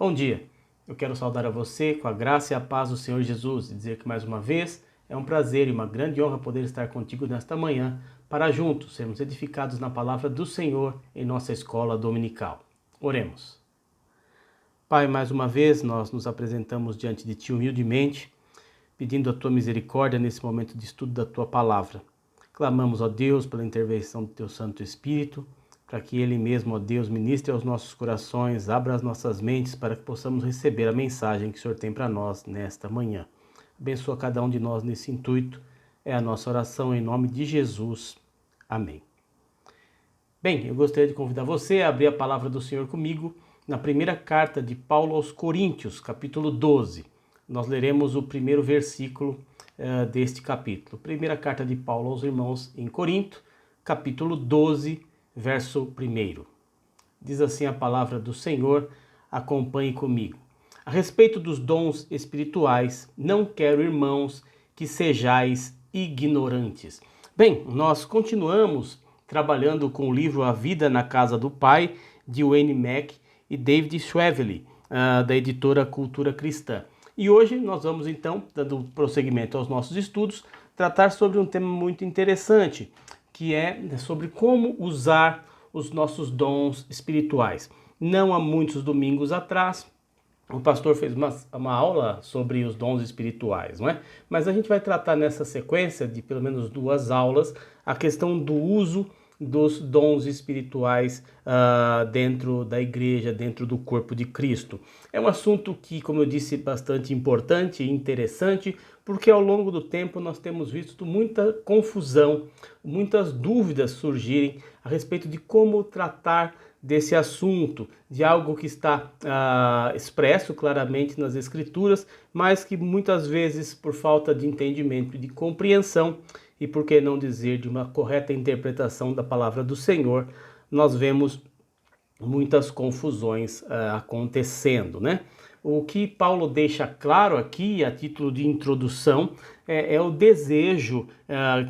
Bom dia, eu quero saudar a você com a graça e a paz do Senhor Jesus e dizer que mais uma vez é um prazer e uma grande honra poder estar contigo nesta manhã para juntos sermos edificados na palavra do Senhor em nossa escola dominical. Oremos. Pai, mais uma vez nós nos apresentamos diante de Ti humildemente, pedindo a Tua misericórdia nesse momento de estudo da Tua palavra. Clamamos, ó Deus, pela intervenção do Teu Santo Espírito, para que Ele mesmo, ó Deus, ministre aos nossos corações, abra as nossas mentes para que possamos receber a mensagem que o Senhor tem para nós nesta manhã. Abençoa cada um de nós nesse intuito. É a nossa oração em nome de Jesus. Amém. Bem, eu gostaria de convidar você a abrir a palavra do Senhor comigo na primeira carta de Paulo aos Coríntios, capítulo 12. Nós leremos o primeiro versículo deste capítulo. Primeira carta de Paulo aos irmãos em Corinto, capítulo 12, verso 1. Diz assim a palavra do Senhor, acompanhe comigo. A respeito dos dons espirituais, não quero, irmãos, que sejais ignorantes. Bem, nós continuamos trabalhando com o livro A Vida na Casa do Pai, de Wayne Mack e David Schwevely, da editora Cultura Cristã. E hoje nós vamos então, dando prosseguimento aos nossos estudos, tratar sobre um tema muito interessante, que é sobre como usar os nossos dons espirituais. Não há muitos domingos atrás, o pastor fez uma aula sobre os dons espirituais, não é? Mas a gente vai tratar nessa sequência de pelo menos 2 aulas a questão do uso dos dons espirituais dentro da igreja, dentro do corpo de Cristo. É um assunto que, como eu disse, bastante importante e interessante, porque ao longo do tempo nós temos visto muita confusão, muitas dúvidas surgirem a respeito de como tratar desse assunto, de algo que está expresso claramente nas Escrituras, mas que muitas vezes, por falta de entendimento e de compreensão, e por que não dizer de uma correta interpretação da palavra do Senhor, nós vemos muitas confusões acontecendo, né? O que Paulo deixa claro aqui, a título de introdução, é o desejo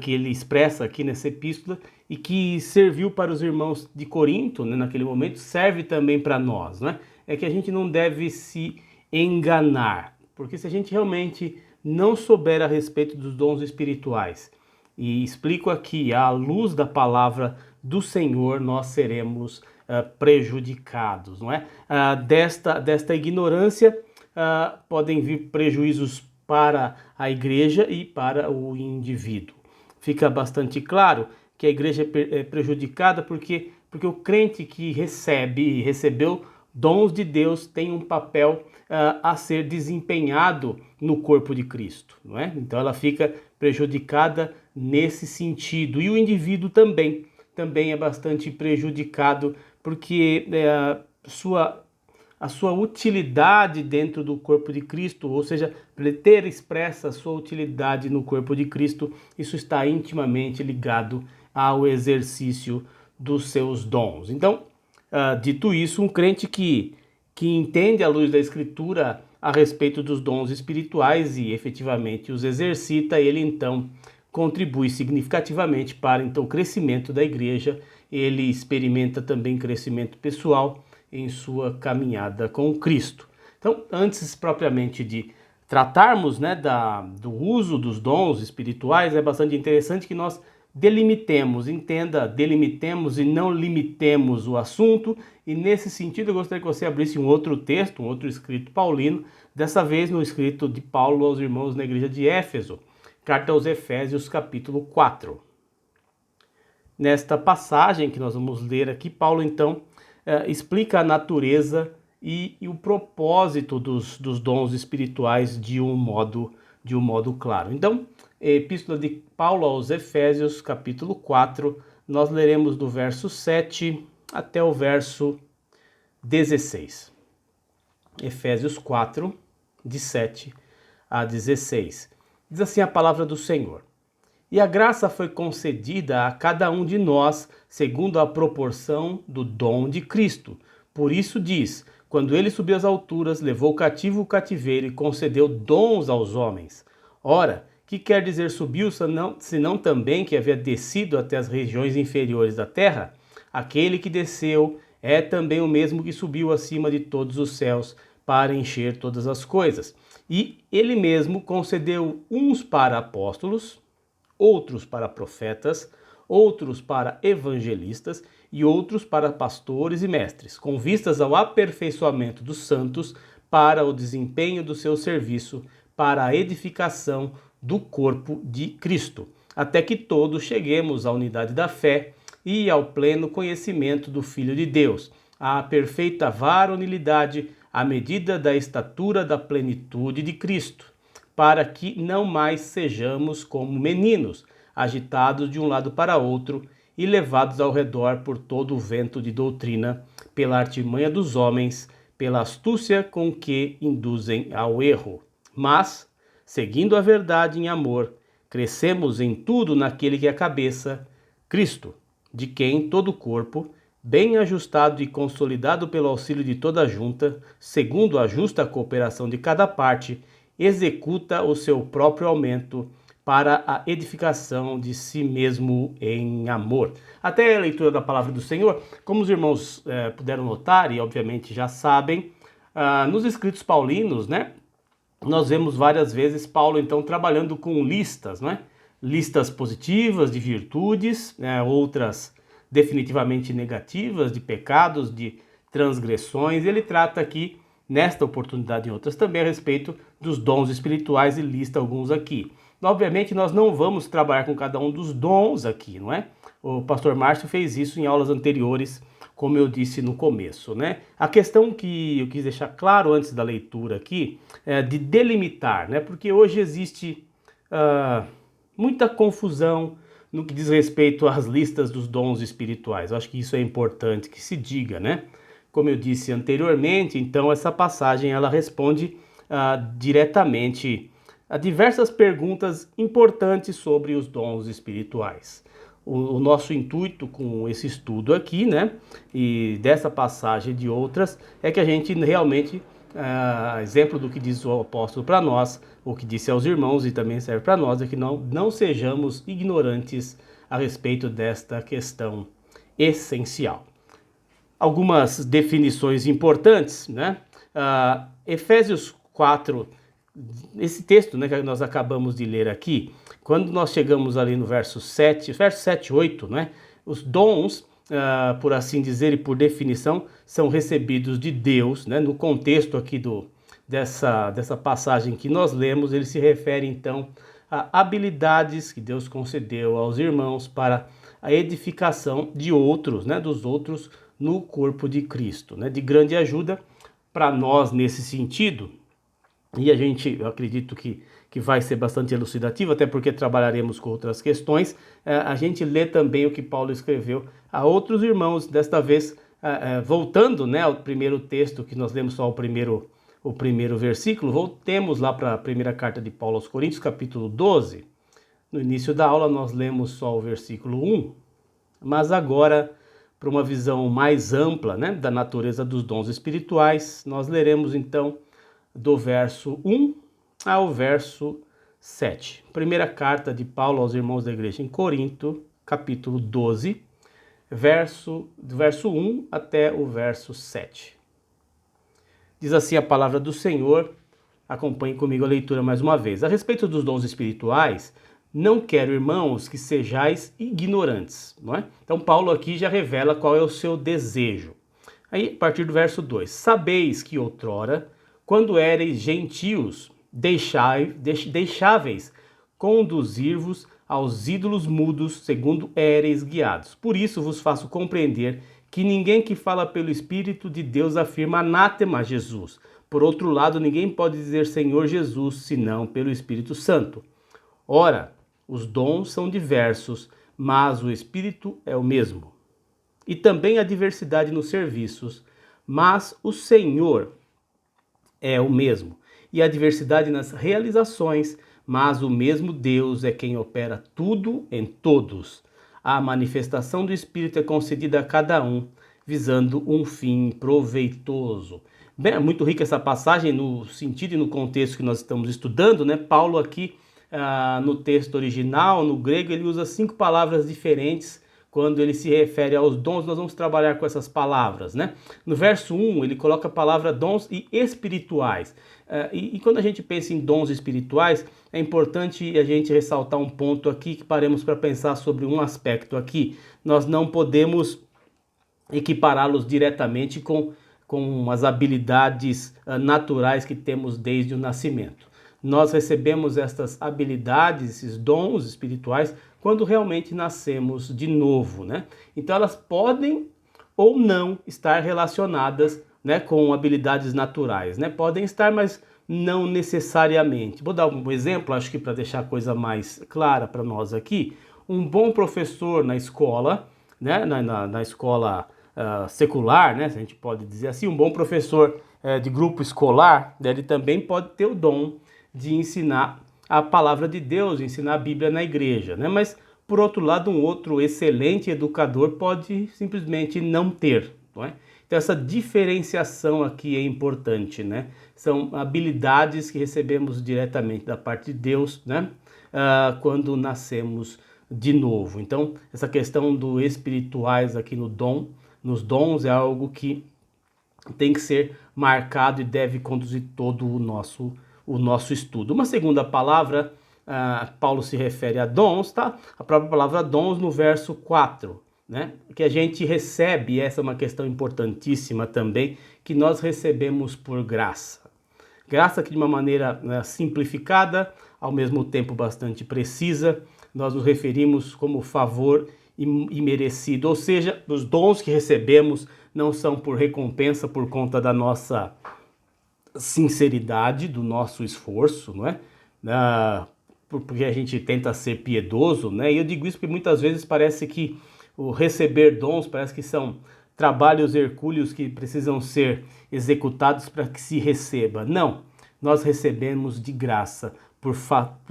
que ele expressa aqui nessa epístola e que serviu para os irmãos de Corinto, né, naquele momento, serve também para nós, né? É que a gente não deve se enganar, porque se a gente realmente não souber a respeito dos dons espirituais, e explico aqui, à luz da palavra do Senhor, nós seremos prejudicados, não é? Desta ignorância podem vir prejuízos para a igreja e para o indivíduo. Fica bastante claro que a igreja é prejudicada porque o crente que recebeu dons de Deus tem um papel a ser desempenhado no corpo de Cristo, não é? Então ela fica prejudicada nesse sentido. E o indivíduo também é bastante prejudicado porque a sua utilidade dentro do corpo de Cristo, ou seja, ter expressa a sua utilidade no corpo de Cristo, isso está intimamente ligado ao exercício dos seus dons. Então, dito isso, um crente que entende à luz da Escritura a respeito dos dons espirituais e efetivamente os exercita, ele então contribui significativamente para então, o crescimento da igreja, ele experimenta também crescimento pessoal em sua caminhada com Cristo. Então, antes propriamente de tratarmos, né, do uso dos dons espirituais, é bastante interessante que nós delimitemos e não limitemos o assunto, e nesse sentido eu gostaria que você abrisse um outro texto, um outro escrito paulino, dessa vez no escrito de Paulo aos irmãos na igreja de Éfeso, carta aos Efésios, capítulo 4. Nesta passagem que nós vamos ler aqui, Paulo então explica a natureza e o propósito dos dons espirituais de um modo claro. Então, Epístola de Paulo aos Efésios, capítulo 4, nós leremos do verso 7 até o verso 16. Efésios 4, de 7 a 16. Diz assim a palavra do Senhor. E a graça foi concedida a cada um de nós, segundo a proporção do dom de Cristo. Por isso diz, quando ele subiu às alturas, levou cativo o cativeiro e concedeu dons aos homens. Ora, que quer dizer subiu, senão também que havia descido até as regiões inferiores da terra? Aquele que desceu é também o mesmo que subiu acima de todos os céus para encher todas as coisas. E ele mesmo concedeu uns para apóstolos, outros para profetas, outros para evangelistas e outros para pastores e mestres, com vistas ao aperfeiçoamento dos santos, para o desempenho do seu serviço, para a edificação do corpo de Cristo, até que todos cheguemos à unidade da fé e ao pleno conhecimento do Filho de Deus, à perfeita varonilidade, à medida da estatura da plenitude de Cristo, para que não mais sejamos como meninos, agitados de um lado para outro e levados ao redor por todo o vento de doutrina, pela artimanha dos homens, pela astúcia com que induzem ao erro. Mas, seguindo a verdade em amor, crescemos em tudo naquele que é a cabeça, Cristo, de quem todo o corpo, bem ajustado e consolidado pelo auxílio de toda a junta, segundo a justa cooperação de cada parte, executa o seu próprio aumento para a edificação de si mesmo em amor. Até a leitura da palavra do Senhor, como os irmãos puderam notar e obviamente já sabem, nos escritos paulinos, né, nós vemos várias vezes Paulo então trabalhando com listas, né? Listas positivas de virtudes, outras definitivamente negativas, de pecados, de transgressões. Ele trata aqui, nesta oportunidade e em outras também, a respeito dos dons espirituais e lista alguns aqui. Obviamente nós não vamos trabalhar com cada um dos dons aqui, não é? O pastor Márcio fez isso em aulas anteriores, como eu disse no começo, né? A questão que eu quis deixar claro antes da leitura aqui é de delimitar, né? Porque hoje existe muita confusão no que diz respeito às listas dos dons espirituais. Eu acho que isso é importante que se diga, né? Como eu disse anteriormente, então essa passagem ela responde diretamente a diversas perguntas importantes sobre os dons espirituais. O nosso intuito com esse estudo aqui, né, e dessa passagem e de outras, é que a gente realmente, exemplo do que diz o apóstolo para nós, o que disse aos irmãos e também serve para nós, é que não sejamos ignorantes a respeito desta questão essencial. Algumas definições importantes, né? Efésios 4, esse texto, né, que nós acabamos de ler aqui, quando nós chegamos ali no verso 7 e 8, né, os dons, por assim dizer, e por definição, são recebidos de Deus, né, no contexto aqui dessa passagem que nós lemos, ele se refere então a habilidades que Deus concedeu aos irmãos para a edificação de outros, né, dos outros no corpo de Cristo, né, de grande ajuda para nós nesse sentido. E eu acredito que vai ser bastante elucidativo, até porque trabalharemos com outras questões. A gente lê também o que Paulo escreveu a outros irmãos, desta vez voltando, né, ao primeiro texto, que nós lemos só o primeiro versículo, voltemos lá para a primeira carta de Paulo aos Coríntios, capítulo 12. No início da aula nós lemos só o versículo 1, mas agora, para uma visão mais ampla, né, da natureza dos dons espirituais, nós leremos então do verso 1 ao verso 7. Primeira carta de Paulo aos irmãos da igreja em Corinto, capítulo 12, do verso 1 até o verso 7. Diz assim a palavra do Senhor, acompanhe comigo a leitura mais uma vez. A respeito dos dons espirituais, não quero, irmãos, que sejais ignorantes, não é? Então Paulo aqui já revela qual é o seu desejo. Aí, a partir do verso 2, sabeis que outrora, quando éreis gentios, deixáveis conduzir-vos aos ídolos mudos, segundo éreis guiados. Por isso vos faço compreender que ninguém que fala pelo Espírito de Deus afirma anátema a Jesus. Por outro lado, ninguém pode dizer Senhor Jesus, senão pelo Espírito Santo. Ora, os dons são diversos, mas o Espírito é o mesmo. E também há diversidade nos serviços, mas o Senhor é o mesmo. E há diversidade nas realizações, mas o mesmo Deus é quem opera tudo em todos. A manifestação do Espírito é concedida a cada um, visando um fim proveitoso. Bem, é muito rica essa passagem no sentido e no contexto que nós estamos estudando, né? Paulo aqui, no texto original, no grego, ele usa 5 palavras diferentes quando ele se refere aos dons, nós vamos trabalhar com essas palavras, né? No verso 1, ele coloca a palavra dons e espirituais. E quando a gente pensa em dons espirituais, é importante a gente ressaltar um ponto aqui, que paremos para pensar sobre um aspecto aqui. Nós não podemos equipará-los diretamente com as habilidades naturais que temos desde o nascimento. Nós recebemos estas habilidades, esses dons espirituais, quando realmente nascemos de novo, né? Então elas podem ou não estar relacionadas, né, com habilidades naturais, né? Podem estar, mas não necessariamente. Vou dar um exemplo, acho que para deixar a coisa mais clara para nós aqui. Um bom professor na escola, né, na escola secular, né, se a gente pode dizer assim, um bom professor de grupo escolar, né, ele também pode ter o dom de ensinar a palavra de Deus, ensinar a Bíblia na igreja, né? Mas, por outro lado, um outro excelente educador pode simplesmente não ter, não é? Então, essa diferenciação aqui é importante, né? São habilidades que recebemos diretamente da parte de Deus, né? Quando nascemos de novo. Então, essa questão do espirituais aqui nos dons é algo que tem que ser marcado e deve conduzir todo o nosso estudo. Uma segunda palavra, Paulo se refere a dons, tá? A própria palavra dons no verso 4, né? Que a gente recebe, essa é uma questão importantíssima também, que nós recebemos por graça. Graça que de uma maneira simplificada, ao mesmo tempo bastante precisa, nós nos referimos como favor imerecido, ou seja, os dons que recebemos não são por recompensa por conta da nossa sinceridade, do nosso esforço, não é? Porque a gente tenta ser piedoso, né? E eu digo isso porque muitas vezes parece que o receber dons parece que são trabalhos hercúleos que precisam ser executados para que se receba. Não, nós recebemos de graça, por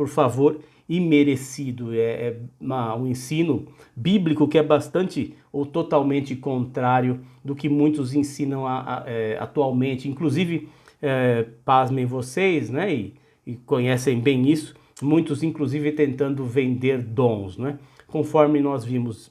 favor imerecido. Um ensino bíblico que é bastante ou totalmente contrário do que muitos ensinam atualmente. Inclusive, pasmem vocês, né? E conhecem bem isso, muitos inclusive tentando vender dons, né? Conforme nós vimos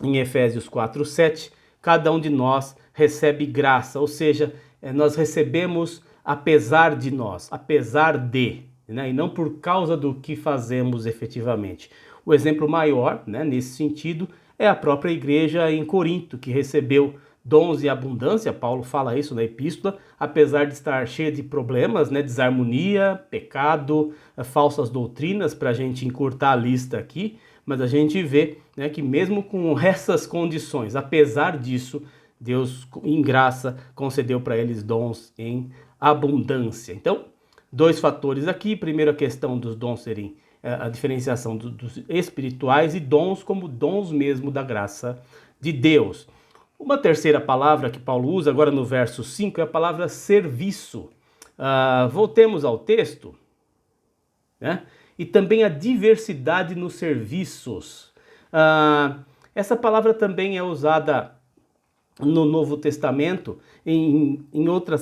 em Efésios 4:7, cada um de nós recebe graça, ou seja, nós recebemos apesar de nós, apesar de, né? E não por causa do que fazemos efetivamente. O exemplo maior, né, nesse sentido, é a própria igreja em Corinto, que recebeu dons e abundância. Paulo fala isso na epístola, apesar de estar cheia de problemas, né, desarmonia, pecado, falsas doutrinas, para a gente encurtar a lista aqui, mas a gente vê, né, que mesmo com essas condições, apesar disso, Deus, em graça, concedeu para eles dons em abundância. Então, dois fatores aqui. Primeiro, a questão dos dons serem a diferenciação dos espirituais e dons como dons mesmo da graça de Deus. Uma terceira palavra que Paulo usa agora no verso 5 é a palavra serviço. Voltemos ao texto, né? E também a diversidade nos serviços. Essa palavra também é usada no Novo Testamento, em outras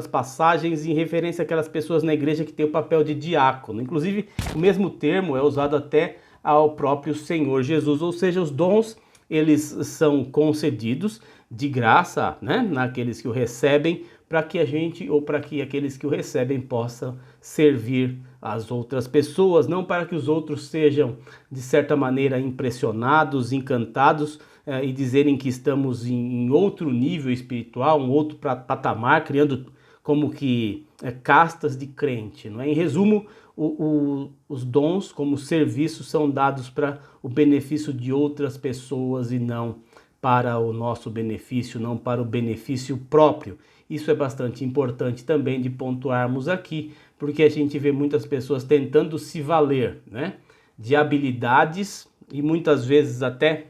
passagens, em referência àquelas pessoas na igreja que têm o papel de diácono. Inclusive, o mesmo termo é usado até ao próprio Senhor Jesus, ou seja, os dons, eles são concedidos de graça, né, naqueles que o recebem, para que a gente, ou para que aqueles que o recebem possam servir as outras pessoas, não para que os outros sejam, de certa maneira, impressionados, encantados, e dizerem que estamos em outro nível espiritual, um outro patamar, criando como que castas de crente, não é? Em resumo, os dons como serviços são dados para o benefício de outras pessoas e não para o nosso benefício, não para o benefício próprio. Isso é bastante importante também de pontuarmos aqui, porque a gente vê muitas pessoas tentando se valer, né, de habilidades e muitas vezes até,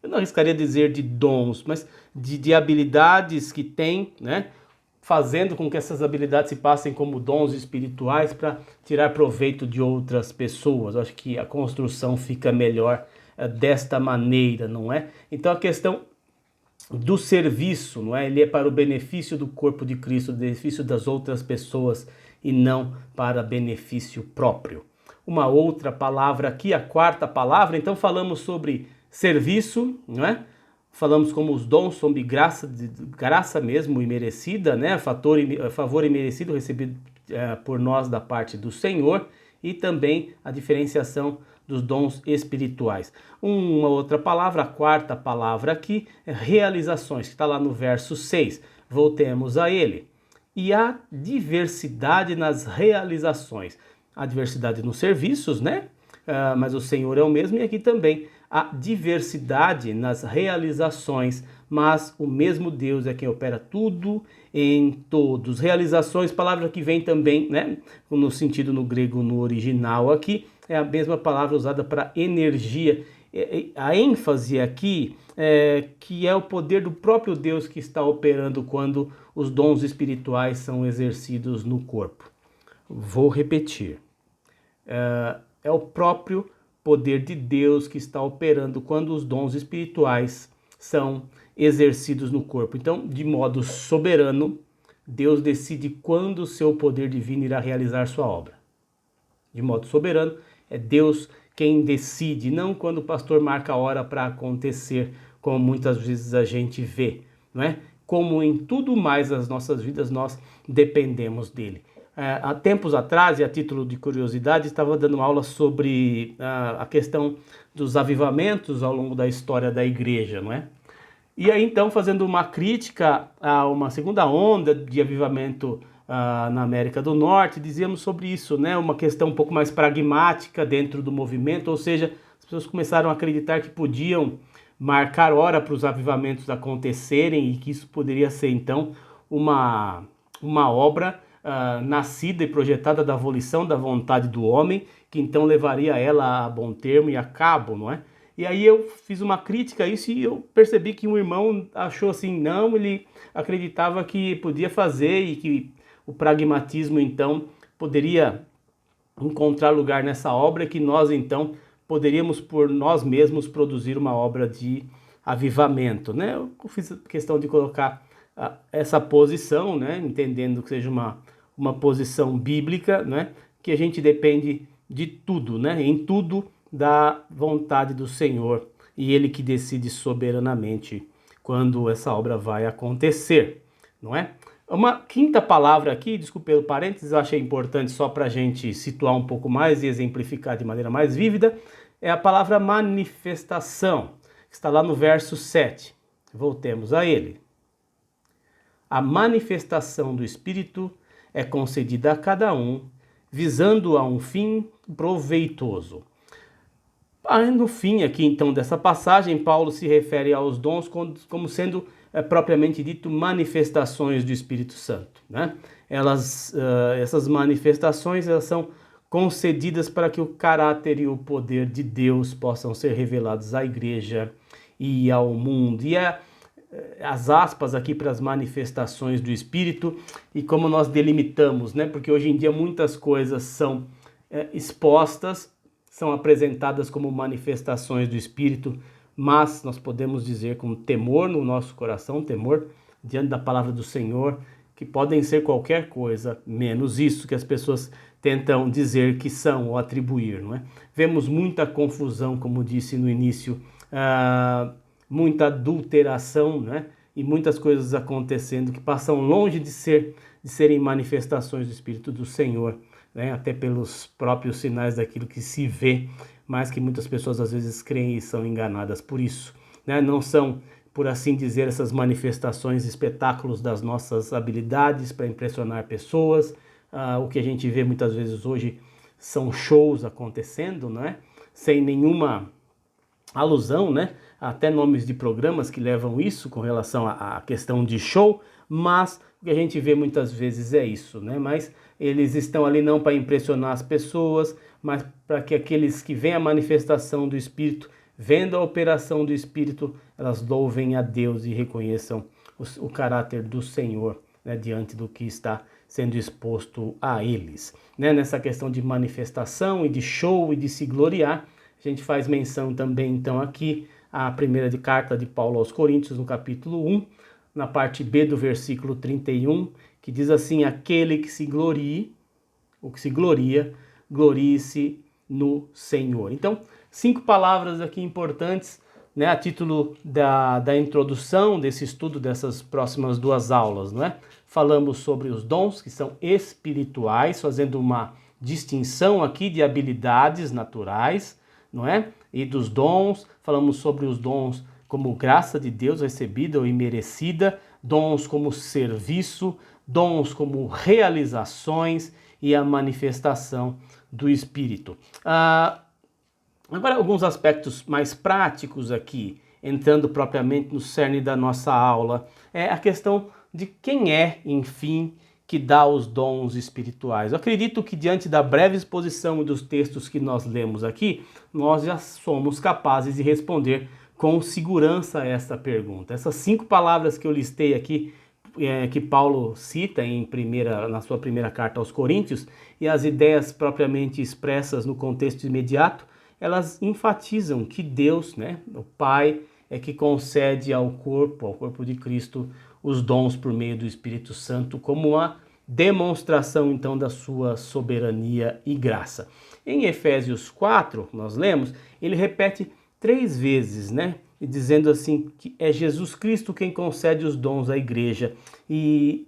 eu não arriscaria dizer de dons, mas de habilidades que tem, né, fazendo com que essas habilidades se passem como dons espirituais para tirar proveito de outras pessoas. Eu acho que a construção fica melhor desta maneira, não é? Então a questão do serviço, não é? Ele é para o benefício do corpo de Cristo, benefício das outras pessoas e não para benefício próprio. Uma outra palavra aqui, a quarta palavra, então falamos sobre Serviço, não é? Falamos como os dons são de graça mesmo, imerecida, né? Favor imerecido recebido por nós da parte do Senhor, e também a diferenciação dos dons espirituais. Uma outra palavra, a quarta palavra aqui, é realizações, que está lá no verso 6. Voltemos a ele. E a diversidade nas realizações. A diversidade nos serviços, né? Mas o Senhor é o mesmo, e aqui também a diversidade nas realizações, mas o mesmo Deus é quem opera tudo em todos. Realizações, palavra que vem também, né, no sentido no grego, no original aqui, é a mesma palavra usada para energia. A ênfase aqui é que é o poder do próprio Deus que está operando quando os dons espirituais são exercidos no corpo. Vou repetir. É o próprio poder de Deus que está operando quando os dons espirituais são exercidos no corpo. Então, de modo soberano, Deus decide quando o seu poder divino irá realizar sua obra. De modo soberano, é Deus quem decide, não quando o pastor marca a hora para acontecer, como muitas vezes a gente vê, não é? Como em tudo mais das nossas vidas, nós dependemos dele. Há tempos atrás, e a título de curiosidade, estava dando aula sobre a questão dos avivamentos ao longo da história da igreja, não é? E aí então, fazendo uma crítica a uma segunda onda de avivamento na América do Norte, dizíamos sobre isso, né? Uma questão um pouco mais pragmática dentro do movimento, ou seja, as pessoas começaram a acreditar que podiam marcar hora para os avivamentos acontecerem, e que isso poderia ser então uma obra nascida e projetada da volição da vontade do homem, que então levaria ela a bom termo e a cabo, não é? E aí eu fiz uma crítica a isso, e eu percebi que um irmão achou assim, não, ele acreditava que podia fazer, e que o pragmatismo então poderia encontrar lugar nessa obra, que nós então poderíamos por nós mesmos produzir uma obra de avivamento, né? Eu fiz questão de colocar essa posição, né? Entendendo que seja uma posição bíblica, né? Que a gente depende de tudo, né? Em tudo da vontade do Senhor, e Ele que decide soberanamente quando essa obra vai acontecer, não é? Uma quinta palavra aqui, desculpe pelo parênteses, eu achei importante só para a gente situar um pouco mais e exemplificar de maneira mais vívida, é a palavra manifestação, que está lá no verso 7. Voltemos a ele. A manifestação do Espírito é concedida a cada um, visando a um fim proveitoso. No fim aqui então dessa passagem, Paulo se refere aos dons como sendo propriamente dito manifestações do Espírito Santo, né? Essas manifestações, elas são concedidas para que o caráter e o poder de Deus possam ser revelados à igreja e ao mundo. E as aspas aqui para as manifestações do Espírito, e como nós delimitamos, né? Porque hoje em dia muitas coisas são expostas, são apresentadas como manifestações do Espírito, mas nós podemos dizer com temor no nosso coração, temor diante da palavra do Senhor, que podem ser qualquer coisa, menos isso que as pessoas tentam dizer que são ou atribuir, não é? Vemos muita confusão, como disse no início, muita adulteração, né? E muitas coisas acontecendo que passam longe de serem manifestações do Espírito do Senhor, né? Até pelos próprios sinais daquilo que se vê, mas que muitas pessoas às vezes creem e são enganadas por isso, né? Não são, por assim dizer, essas manifestações, espetáculos das nossas habilidades para impressionar pessoas. O que a gente vê muitas vezes hoje são shows acontecendo, né? Sem nenhuma alusão, né? Até nomes de programas que levam isso com relação à questão de show, mas o que a gente vê muitas vezes é isso, né? Mas eles estão ali não para impressionar as pessoas, mas para que aqueles que veem a manifestação do Espírito, vendo a operação do Espírito, elas louvem a Deus e reconheçam o caráter do Senhor, né, diante do que está sendo exposto a eles, né? Nessa questão de manifestação e de show e de se gloriar, a gente faz menção também então aqui a primeira carta de Paulo aos Coríntios, no capítulo 1, na parte B do versículo 31, que diz assim: aquele que se glorie, o que se gloria, glorie-se no Senhor. Então, 5 palavras aqui importantes né, a título da introdução desse estudo dessas próximas 2 aulas, não é? Falamos sobre os dons que são espirituais, fazendo uma distinção aqui de habilidades naturais, não é? E dos dons, falamos sobre os dons como graça de Deus recebida ou imerecida, dons como serviço, dons como realizações e a manifestação do Espírito. Agora, alguns aspectos mais práticos aqui, entrando propriamente no cerne da nossa aula, é a questão de quem é, enfim, que dá os dons espirituais. Eu acredito que diante da breve exposição e dos textos que nós lemos aqui, nós já somos capazes de responder com segurança a essa pergunta. Essas 5 palavras que eu listei aqui, que Paulo cita na sua primeira carta aos Coríntios, e as ideias propriamente expressas no contexto imediato, elas enfatizam que Deus, né, o Pai, é que concede ao corpo de Cristo, os dons por meio do Espírito Santo, como uma demonstração, então, da sua soberania e graça. Em Efésios 4, nós lemos, ele repete 3 vezes, né, dizendo assim, que é Jesus Cristo quem concede os dons à igreja. E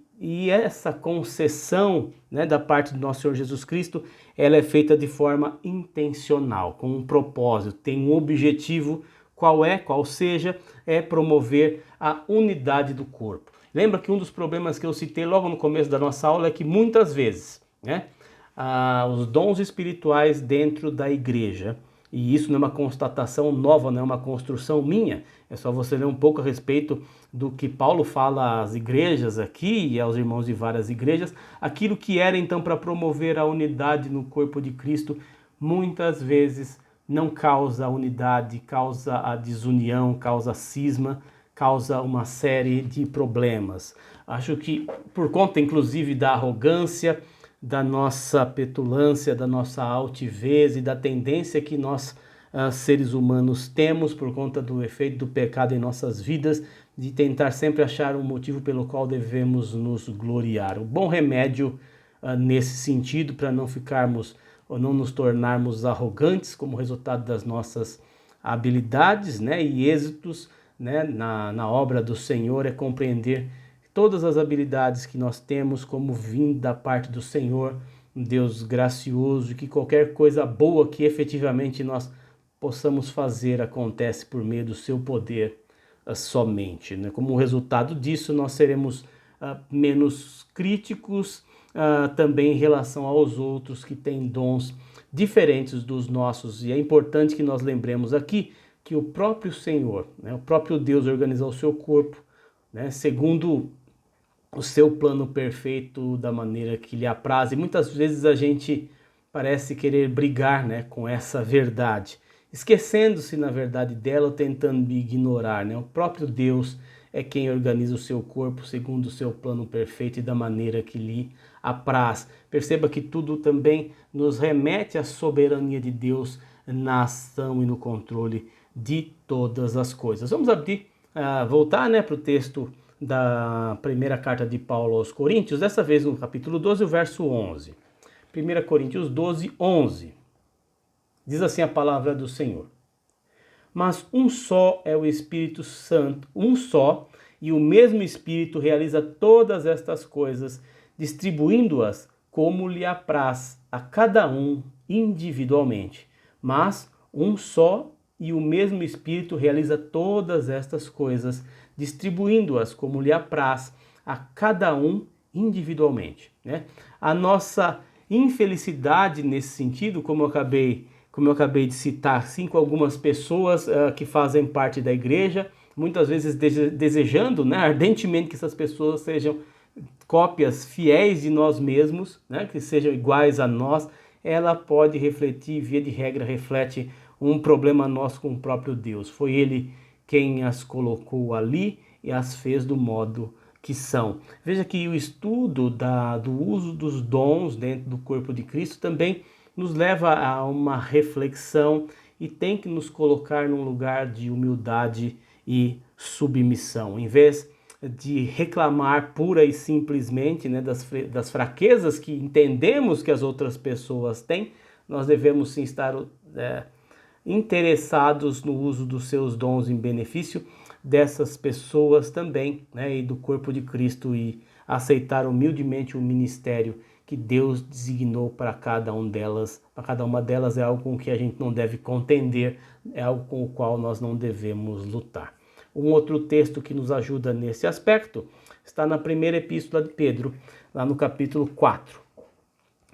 essa concessão, né, da parte do nosso Senhor Jesus Cristo, ela é feita de forma intencional, com um propósito, tem um objetivo, qual seja, é promover a unidade do corpo. Lembra que um dos problemas que eu citei logo no começo da nossa aula é que muitas vezes, né, os dons espirituais dentro da igreja, e isso não é uma constatação nova, não é uma construção minha, é só você ler um pouco a respeito do que Paulo fala às igrejas aqui e aos irmãos de várias igrejas, aquilo que era então para promover a unidade no corpo de Cristo, muitas vezes não causa unidade, causa a desunião, causa cisma, causa uma série de problemas. Acho que por conta inclusive da arrogância, da nossa petulância, da nossa altivez e da tendência que nós, seres humanos, temos por conta do efeito do pecado em nossas vidas, de tentar sempre achar um motivo pelo qual devemos nos gloriar. O bom remédio nesse sentido, para não ficarmos ou não nos tornarmos arrogantes como resultado das nossas habilidades, né, e êxitos, né, na obra do Senhor, é compreender todas as habilidades que nós temos como vindo da parte do Senhor, um Deus gracioso, e que qualquer coisa boa que efetivamente nós possamos fazer acontece por meio do seu poder somente, né? Como resultado disso, nós seremos menos críticos também em relação aos outros que têm dons diferentes dos nossos. E é importante que nós lembremos aqui que o próprio Senhor, né, o próprio Deus organizou o seu corpo, né, segundo o seu plano perfeito, da maneira que lhe apraz. E muitas vezes a gente parece querer brigar, né, com essa verdade, esquecendo-se na verdade dela, ou tentando ignorar, né? O próprio Deus é quem organiza o seu corpo segundo o seu plano perfeito e da maneira que lhe apraz. Perceba que tudo também nos remete à soberania de Deus na ação e no controle de todas as coisas. Vamos voltar, né, para o texto da primeira carta de Paulo aos Coríntios, dessa vez no capítulo 12, o verso 11. 1 Coríntios 12, 11. Diz assim a palavra do Senhor: mas um só é o Espírito Santo, um só, e o mesmo Espírito realiza todas estas coisas, distribuindo-as como lhe apraz a cada um individualmente. Mas um só e o mesmo Espírito realiza todas estas coisas, distribuindo-as como lhe apraz a cada um individualmente, né? A nossa infelicidade nesse sentido, como eu acabei de citar, assim, com algumas pessoas que fazem parte da igreja, muitas vezes desejando, né, ardentemente que essas pessoas sejam cópias fiéis de nós mesmos, né, que sejam iguais a nós, ela pode refletir, via de regra, reflete um problema nosso com o próprio Deus. Foi Ele quem as colocou ali e as fez do modo que são. Veja que o estudo do uso dos dons dentro do corpo de Cristo também nos leva a uma reflexão e tem que nos colocar num lugar de humildade e submissão. Em vez de reclamar pura e simplesmente, né, das fraquezas que entendemos que as outras pessoas têm, nós devemos sim estar interessados no uso dos seus dons em benefício dessas pessoas também, né, e do corpo de Cristo, e aceitar humildemente o ministério que Deus designou para cada uma delas é algo com que a gente não deve contender, é algo com o qual nós não devemos lutar. Um outro texto que nos ajuda nesse aspecto está na primeira epístola de Pedro, lá no capítulo 4.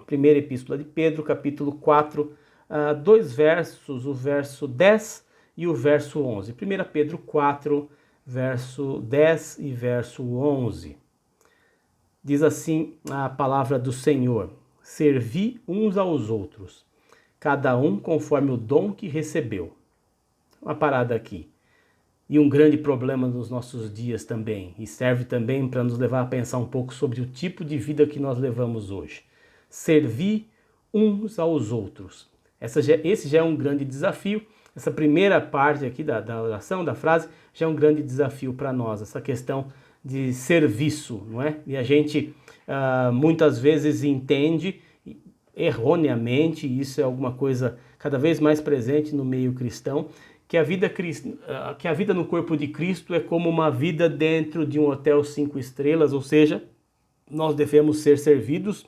Primeira epístola de Pedro, capítulo 4, dois versos, o verso 10 e o verso 11. 1 Pedro 4, verso 10 e verso 11. Diz assim a palavra do Senhor: servi uns aos outros, cada um conforme o dom que recebeu. Uma parada aqui. E um grande problema nos nossos dias também, e serve também para nos levar a pensar um pouco sobre o tipo de vida que nós levamos hoje. Servir uns aos outros. Esse já é um grande desafio. Essa primeira parte aqui da oração, da frase, já é um grande desafio para nós, essa questão de serviço, não é? E a gente muitas vezes entende erroneamente, e isso é alguma coisa cada vez mais presente no meio cristão, que a vida no corpo de Cristo é como uma vida dentro de um hotel 5 estrelas, ou seja, nós devemos ser servidos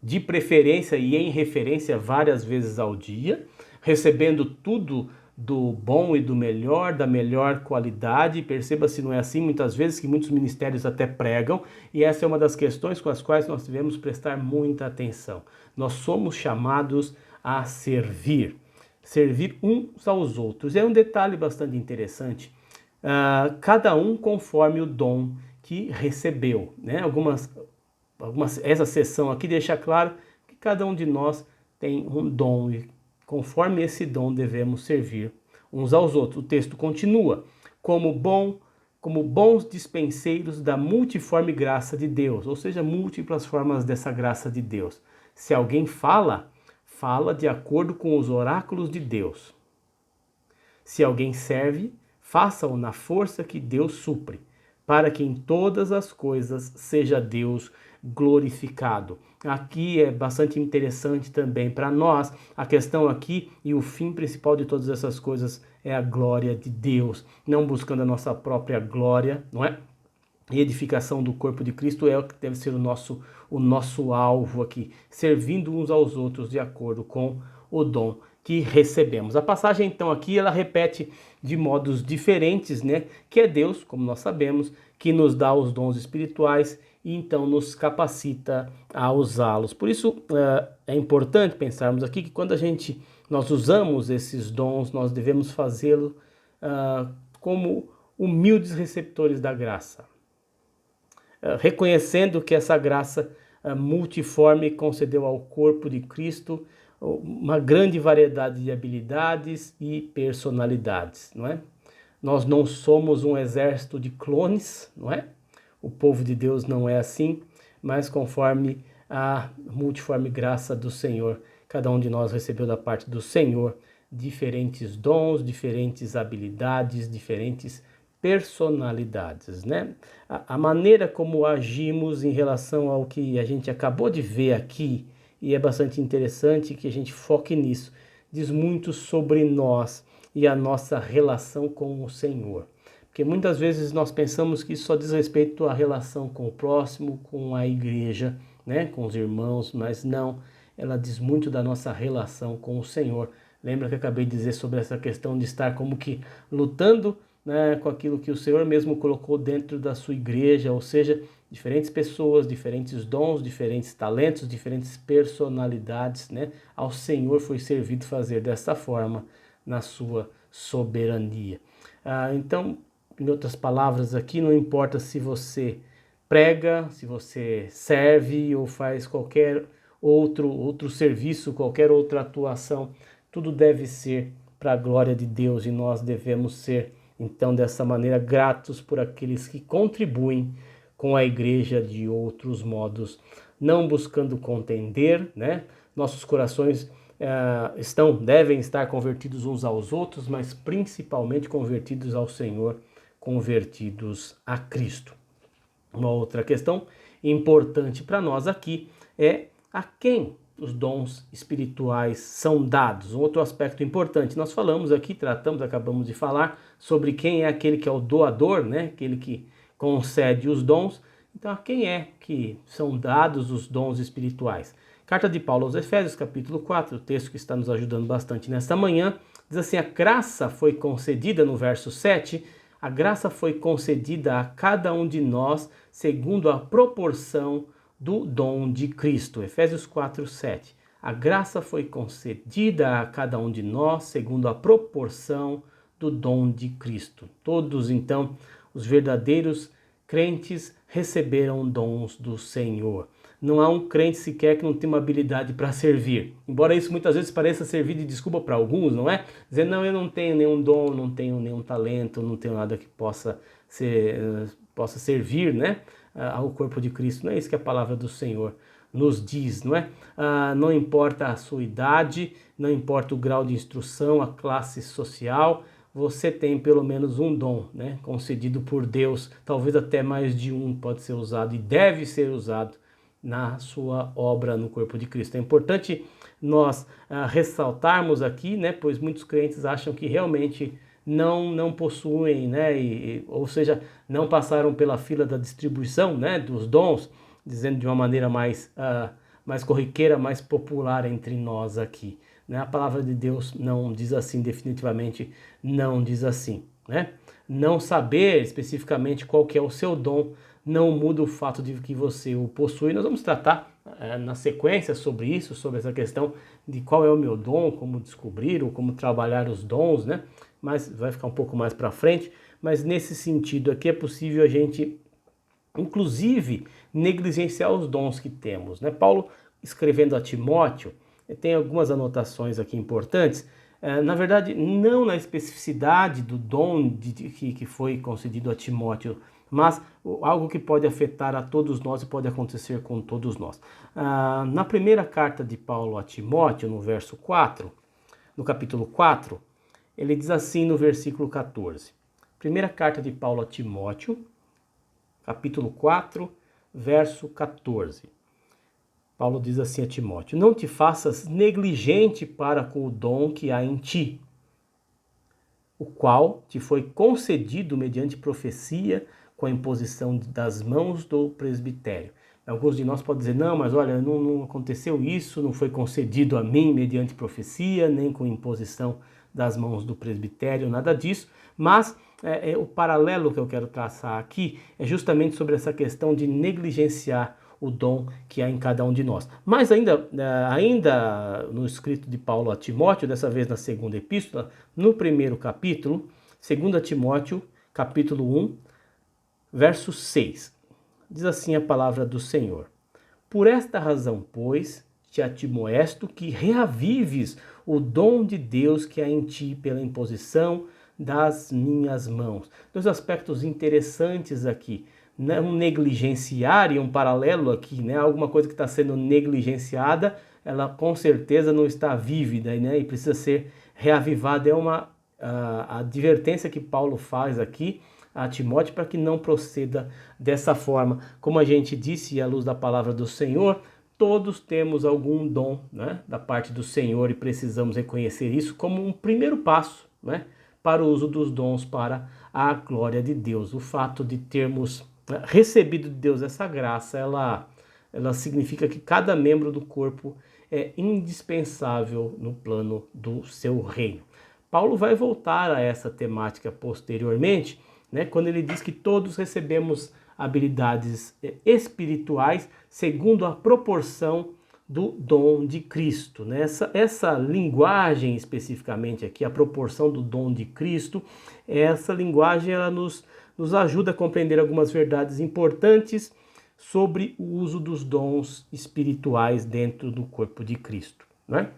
de preferência e em referência várias vezes ao dia, recebendo tudo do bom e do melhor, da melhor qualidade. Perceba se não é assim muitas vezes, que muitos ministérios até pregam, e essa é uma das questões com as quais nós devemos prestar muita atenção. Nós somos chamados a servir uns aos outros. É um detalhe bastante interessante, cada um conforme o dom que recebeu, né? Essa seção aqui deixa claro que cada um de nós tem um dom e conforme esse dom devemos servir uns aos outros. O texto continua: como bons dispenseiros da multiforme graça de Deus, ou seja, múltiplas formas dessa graça de Deus. Se alguém fala de acordo com os oráculos de Deus. Se alguém serve, faça-o na força que Deus supre, para que em todas as coisas seja Deus glorificado. Aqui é bastante interessante também para nós, a questão aqui e o fim principal de todas essas coisas é a glória de Deus, não buscando a nossa própria glória, não é? E edificação do corpo de Cristo é o que deve ser o nosso alvo aqui, servindo uns aos outros de acordo com o dom que recebemos. A passagem então aqui ela repete de modos diferentes, né? Que é Deus, como nós sabemos, que nos dá os dons espirituais e então nos capacita a usá-los. Por isso é importante pensarmos aqui que quando nós usamos esses dons, nós devemos fazê-lo como humildes receptores da graça, reconhecendo que essa graça multiforme concedeu ao corpo de Cristo uma grande variedade de habilidades e personalidades, não é? Nós não somos um exército de clones, não é? O povo de Deus não é assim, mas conforme a multiforme graça do Senhor, cada um de nós recebeu da parte do Senhor diferentes dons, diferentes habilidades, diferentes personalidades, né? A maneira como agimos em relação ao que a gente acabou de ver aqui, e é bastante interessante que a gente foque nisso, diz muito sobre nós e a nossa relação com o Senhor. Porque muitas vezes nós pensamos que isso só diz respeito à relação com o próximo, com a igreja, né, com os irmãos, mas não, ela diz muito da nossa relação com o Senhor. Lembra que eu acabei de dizer sobre essa questão de estar como que lutando, né, com aquilo que o Senhor mesmo colocou dentro da sua igreja, ou seja, diferentes pessoas, diferentes dons, diferentes talentos, diferentes personalidades, né? Ao Senhor foi servido fazer dessa forma na sua soberania. Então, em outras palavras aqui, não importa se você prega, se você serve ou faz qualquer outro serviço, qualquer outra atuação, tudo deve ser para a glória de Deus e nós devemos ser, então, dessa maneira, gratos por aqueles que contribuem com a igreja de outros modos, não buscando contender, né? Nossos corações devem estar convertidos uns aos outros, mas principalmente convertidos ao Senhor, convertidos a Cristo. Uma outra questão importante para nós aqui é a quem os dons espirituais são dados. Um outro aspecto importante, nós falamos aqui, acabamos de falar sobre quem é aquele que é o doador, né? Aquele que concede os dons. Então, a quem é que são dados os dons espirituais? Carta de Paulo aos Efésios, capítulo 4, o texto que está nos ajudando bastante nesta manhã, diz assim: a graça foi concedida, no verso 7, a graça foi concedida a cada um de nós segundo a proporção do dom de Cristo. Efésios 4, 7. A graça foi concedida a cada um de nós segundo a proporção do dom de Cristo. Todos, então, os verdadeiros crentes receberam dons do Senhor. Não há um crente sequer que não tenha uma habilidade para servir. Embora isso muitas vezes pareça servir de desculpa para alguns, não é? Dizer, não, eu não tenho nenhum dom, não tenho nenhum talento, não tenho nada que possa servir, né, ao corpo de Cristo. Não é isso que a palavra do Senhor nos diz, não é? Não importa a sua idade, não importa o grau de instrução, a classe social, você tem pelo menos um dom, né, concedido por Deus, talvez até mais de um pode ser usado e deve ser usado na sua obra no corpo de Cristo. É importante nós ressaltarmos aqui, né, pois muitos crentes acham que realmente não possuem, né, ou seja, não passaram pela fila da distribuição, né, dos dons, dizendo de uma maneira mais corriqueira, mais popular entre nós aqui. Né? A palavra de Deus não diz assim, definitivamente não diz assim. Né? Não saber especificamente qual que é o seu dom não muda o fato de que você o possui. Nós vamos tratar na sequência sobre isso, sobre essa questão de qual é o meu dom, como descobrir ou como trabalhar os dons, né? Mas vai ficar um pouco mais para frente. Mas nesse sentido aqui é possível a gente, inclusive, negligenciar os dons que temos. Né? Paulo, escrevendo a Timóteo, tem algumas anotações aqui importantes. Na verdade, não na especificidade do dom que foi concedido a Timóteo, mas algo que pode afetar a todos nós e pode acontecer com todos nós. Na primeira carta de Paulo a Timóteo, no verso 4, no capítulo 4, ele diz assim no versículo 14. Primeira carta de Paulo a Timóteo, capítulo 4, verso 14. Paulo diz assim a Timóteo: não te faças negligente para com o dom que há em ti, o qual te foi concedido mediante profecia com a imposição das mãos do presbitério. Alguns de nós podem dizer, não, mas olha, não aconteceu isso, não foi concedido a mim mediante profecia, nem com imposição das mãos do presbitério, nada disso, mas o paralelo que eu quero traçar aqui é justamente sobre essa questão de negligenciar o dom que há em cada um de nós. Mas ainda no escrito de Paulo a Timóteo, dessa vez na segunda epístola, no primeiro capítulo, 2 Timóteo, capítulo 1, verso 6. Diz assim a palavra do Senhor: por esta razão, pois, te admoesto que reavives o dom de Deus que há em ti pela imposição das minhas mãos. Dois aspectos interessantes aqui. Um negligenciar e um paralelo aqui, né? Alguma coisa que está sendo negligenciada, ela com certeza não está vívida, né? E precisa ser reavivada. É uma advertência que Paulo faz aqui a Timóteo para que não proceda dessa forma. Como a gente disse, à luz da palavra do Senhor, todos temos algum dom, né, da parte do Senhor e precisamos reconhecer isso como um primeiro passo, né, para o uso dos dons para a glória de Deus. O fato de termos recebido de Deus essa graça, ela significa que cada membro do corpo é indispensável no plano do seu reino. Paulo vai voltar a essa temática posteriormente, né, quando ele diz que todos recebemos habilidades espirituais segundo a proporção do dom de Cristo. Né? Essa linguagem especificamente aqui, a proporção do dom de Cristo, essa linguagem ela nos ajuda a compreender algumas verdades importantes sobre o uso dos dons espirituais dentro do corpo de Cristo. Né?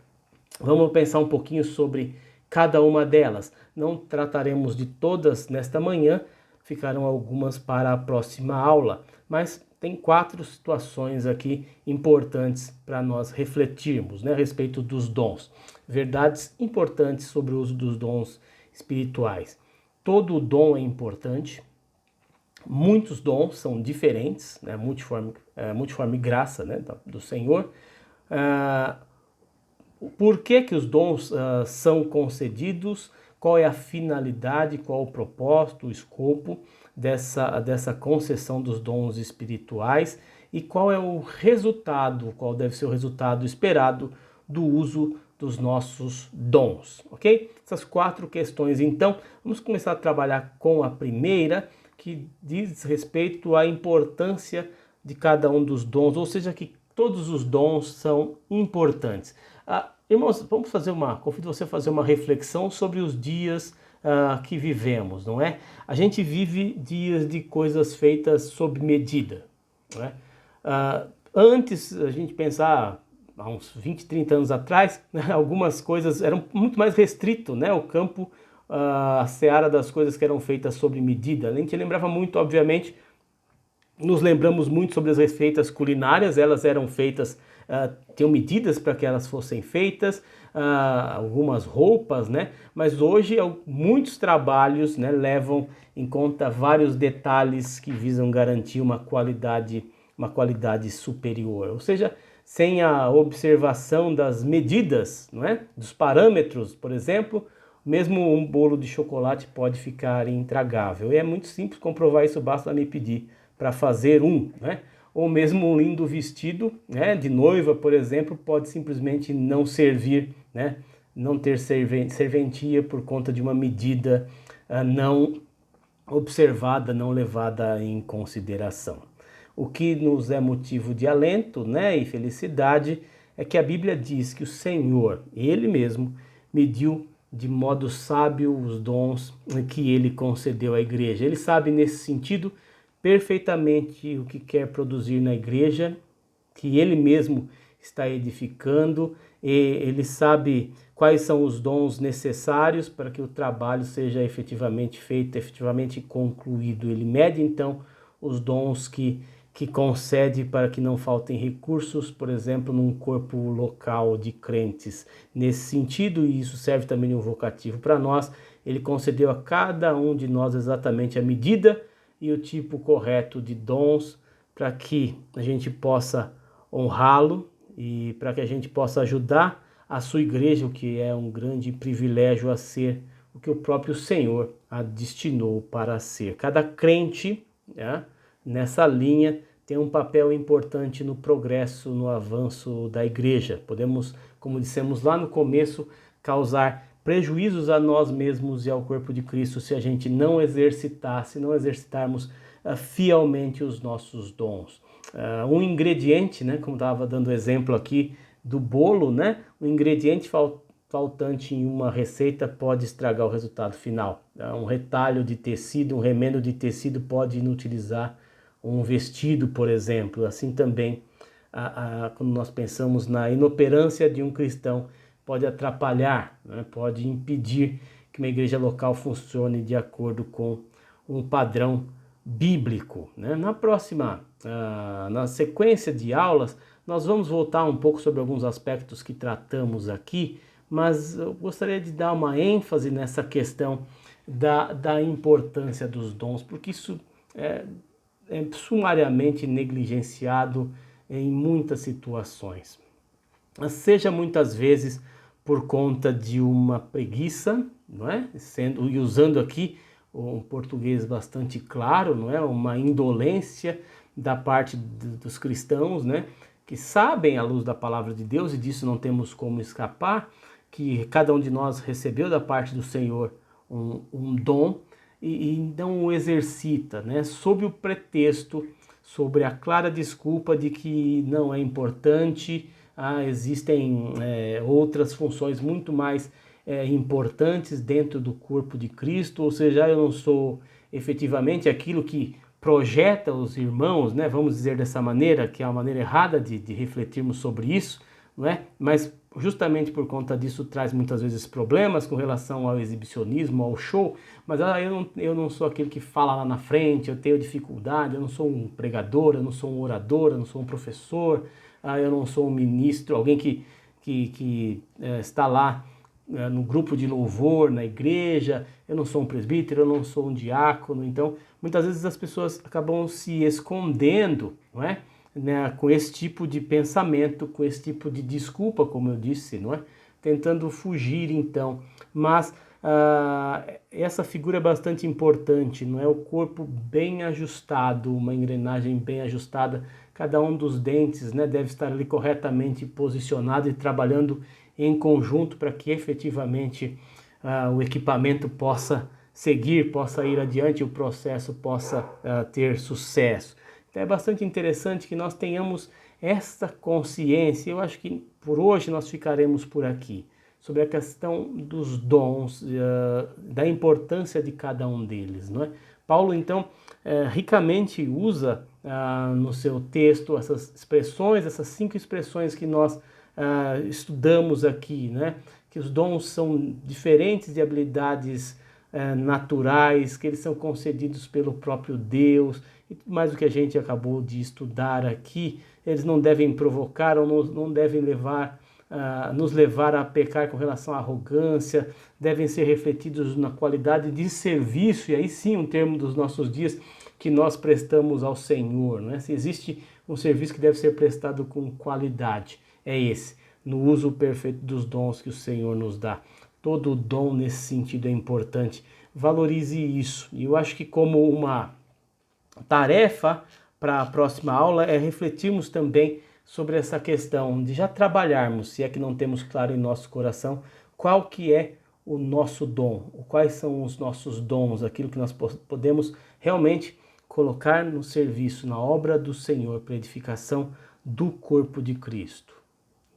Vamos pensar um pouquinho sobre cada uma delas. Não trataremos de todas nesta manhã, ficarão algumas para a próxima aula, mas tem 4 situações aqui importantes para nós refletirmos, né, a respeito dos dons. Verdades importantes sobre o uso dos dons espirituais. Todo dom é importante, muitos dons são diferentes, né, multiforme graça, né, do Senhor. Por que os dons são concedidos, qual é a finalidade, qual o propósito, o escopo dessa concessão dos dons espirituais e qual é o resultado, qual deve ser o resultado esperado do uso dos nossos dons, ok? Essas 4 questões, então, vamos começar a trabalhar com a primeira, que diz respeito à importância de cada um dos dons, ou seja, que todos os dons são importantes. Irmãos, vamos convido você a fazer uma reflexão sobre os dias que vivemos, não é? A gente vive dias de coisas feitas sob medida, não é? Antes, a gente pensar, há uns 20, 30 anos atrás, né, algumas coisas eram muito mais restrito, né? O campo, a seara das coisas que eram feitas sob medida. A gente lembrava muito, obviamente, nos lembramos muito sobre as receitas culinárias, elas eram feitas, tinham medidas para que elas fossem feitas, algumas roupas, né? Mas hoje muitos trabalhos, né, levam em conta vários detalhes que visam garantir uma qualidade superior. Ou seja, sem a observação das medidas, não é? Dos parâmetros, por exemplo, mesmo um bolo de chocolate pode ficar intragável. E é muito simples comprovar isso, basta me pedir para fazer né? Ou mesmo um lindo vestido, né, de noiva, por exemplo, pode simplesmente não servir, né, não ter serventia por conta de uma medida não observada, não levada em consideração. O que nos é motivo de alento, né, e felicidade é que a Bíblia diz que o Senhor, Ele mesmo, mediu de modo sábio os dons que Ele concedeu à igreja. Ele sabe, nesse sentido, perfeitamente o que quer produzir na igreja, que Ele mesmo está edificando, e Ele sabe quais são os dons necessários para que o trabalho seja efetivamente feito, efetivamente concluído. Ele mede então os dons que concede para que não faltem recursos, por exemplo, num corpo local de crentes. Nesse sentido, e isso serve também de um vocativo para nós, Ele concedeu a cada um de nós exatamente a medida e o tipo correto de dons para que a gente possa honrá-lo e para que a gente possa ajudar a sua igreja, o que é um grande privilégio a ser o que o próprio Senhor a destinou para ser. Cada crente, né, nessa linha tem um papel importante no progresso, no avanço da igreja. Podemos, como dissemos lá no começo, causar prejuízos a nós mesmos e ao corpo de Cristo se a gente não exercitarmos fielmente os nossos dons. Um ingrediente, né, como estava dando exemplo aqui do bolo, né, um ingrediente faltante em uma receita pode estragar o resultado final. Um retalho de tecido, um remendo de tecido pode inutilizar um vestido, por exemplo. Assim também, quando nós pensamos na inoperância de um cristão, pode atrapalhar, né? Pode impedir que uma igreja local funcione de acordo com um padrão bíblico, né? Na sequência de aulas, nós vamos voltar um pouco sobre alguns aspectos que tratamos aqui, mas eu gostaria de dar uma ênfase nessa questão da importância dos dons, porque isso é sumariamente negligenciado em muitas situações. Seja muitas vezes por conta de uma preguiça, não é? E usando aqui um português bastante claro, não é? Uma indolência da parte dos cristãos, né? Que sabem à luz da palavra de Deus, e disso não temos como escapar, que cada um de nós recebeu da parte do Senhor um dom e não o exercita, né? Sob o pretexto, sobre a clara desculpa de que não é importante, existem outras funções muito mais importantes dentro do corpo de Cristo, ou seja, eu não sou efetivamente aquilo que projeta os irmãos, né? Vamos dizer dessa maneira, que é uma maneira errada de refletirmos sobre isso, não é? Mas justamente por conta disso traz muitas vezes problemas com relação ao exibicionismo, ao show, mas eu não sou aquele que fala lá na frente, eu tenho dificuldade, eu não sou um pregador, eu não sou um orador, eu não sou um professor, eu não sou um ministro, alguém que está lá no grupo de louvor, na igreja, eu não sou um presbítero, eu não sou um diácono. Então muitas vezes as pessoas acabam se escondendo, não é? né, com esse tipo de pensamento, com esse tipo de desculpa, como eu disse, não é? Tentando fugir, então. Mas essa figura é bastante importante, não é? O corpo bem ajustado, uma engrenagem bem ajustada, cada um dos dentes, né, deve estar ali corretamente posicionado e trabalhando em conjunto para que efetivamente o equipamento possa seguir, possa ir adiante, o processo possa ter sucesso. Então é bastante interessante que nós tenhamos esta consciência. Eu acho que por hoje nós ficaremos por aqui, sobre a questão dos dons, da importância de cada um deles, não é? Paulo, então, ricamente usa no seu texto essas expressões, essas 5 expressões que nós estudamos aqui, né? Que os dons são diferentes de habilidades naturais, que eles são concedidos pelo próprio Deus, e mais o que a gente acabou de estudar aqui, eles não devem provocar ou não devem nos levar a pecar com relação à arrogância, devem ser refletidos na qualidade de serviço, e aí sim um termo dos nossos dias, que nós prestamos ao Senhor, né? Se existe um serviço que deve ser prestado com qualidade, é esse, no uso perfeito dos dons que o Senhor nos dá. Todo dom nesse sentido é importante. Valorize isso. E eu acho que como uma tarefa para a próxima aula é refletirmos também sobre essa questão de já trabalharmos, se é que não temos claro em nosso coração, qual que é o nosso dom, quais são os nossos dons, aquilo que nós podemos realmente colocar no serviço, na obra do Senhor, para edificação do corpo de Cristo.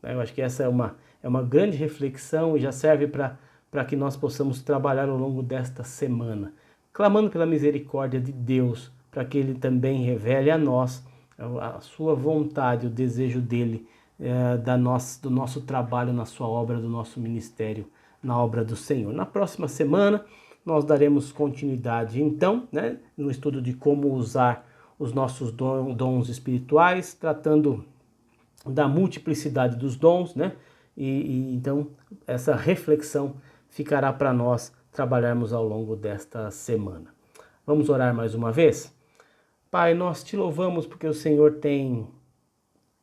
Eu acho que essa é uma grande reflexão e já serve para que nós possamos trabalhar ao longo desta semana, clamando pela misericórdia de Deus, para que Ele também revele a nós a sua vontade, o desejo dEle, do nosso trabalho na sua obra, do nosso ministério, na obra do Senhor. Na próxima semana, nós daremos continuidade, então, né, no estudo de como usar os nossos dons espirituais, tratando da multiplicidade dos dons, né? Então essa reflexão ficará para nós trabalharmos ao longo desta semana. Vamos orar mais uma vez? Pai, nós te louvamos porque o Senhor tem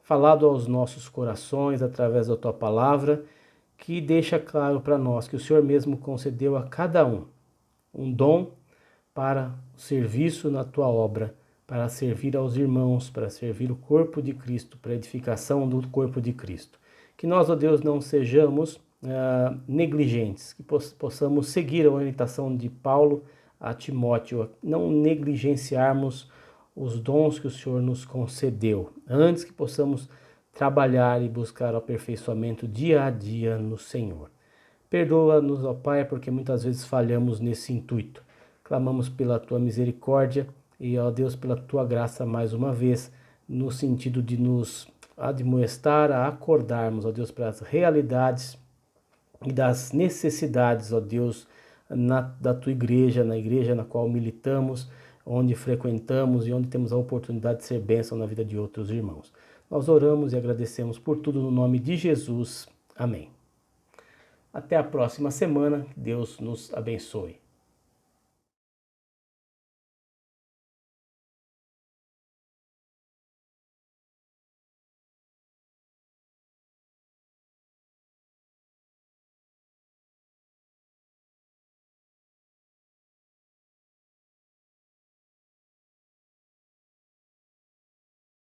falado aos nossos corações através da tua palavra, que deixa claro para nós que o Senhor mesmo concedeu a cada um dom para o serviço na tua obra, para servir aos irmãos, para servir o corpo de Cristo, para a edificação do corpo de Cristo. Que nós, ó Deus, não sejamos negligentes, que possamos seguir a orientação de Paulo a Timóteo, não negligenciarmos os dons que o Senhor nos concedeu, antes que possamos trabalhar e buscar o aperfeiçoamento dia a dia no Senhor. Perdoa-nos, ó Pai, porque muitas vezes falhamos nesse intuito. Clamamos pela tua misericórdia e, ó Deus, pela tua graça mais uma vez, no sentido de nos admoestar a acordarmos, ó Deus, para as realidades e das necessidades, ó Deus, da tua igreja, na igreja na qual militamos, onde frequentamos e onde temos a oportunidade de ser bênção na vida de outros irmãos. Nós oramos e agradecemos por tudo no nome de Jesus. Amém. Até a próxima semana. Deus nos abençoe.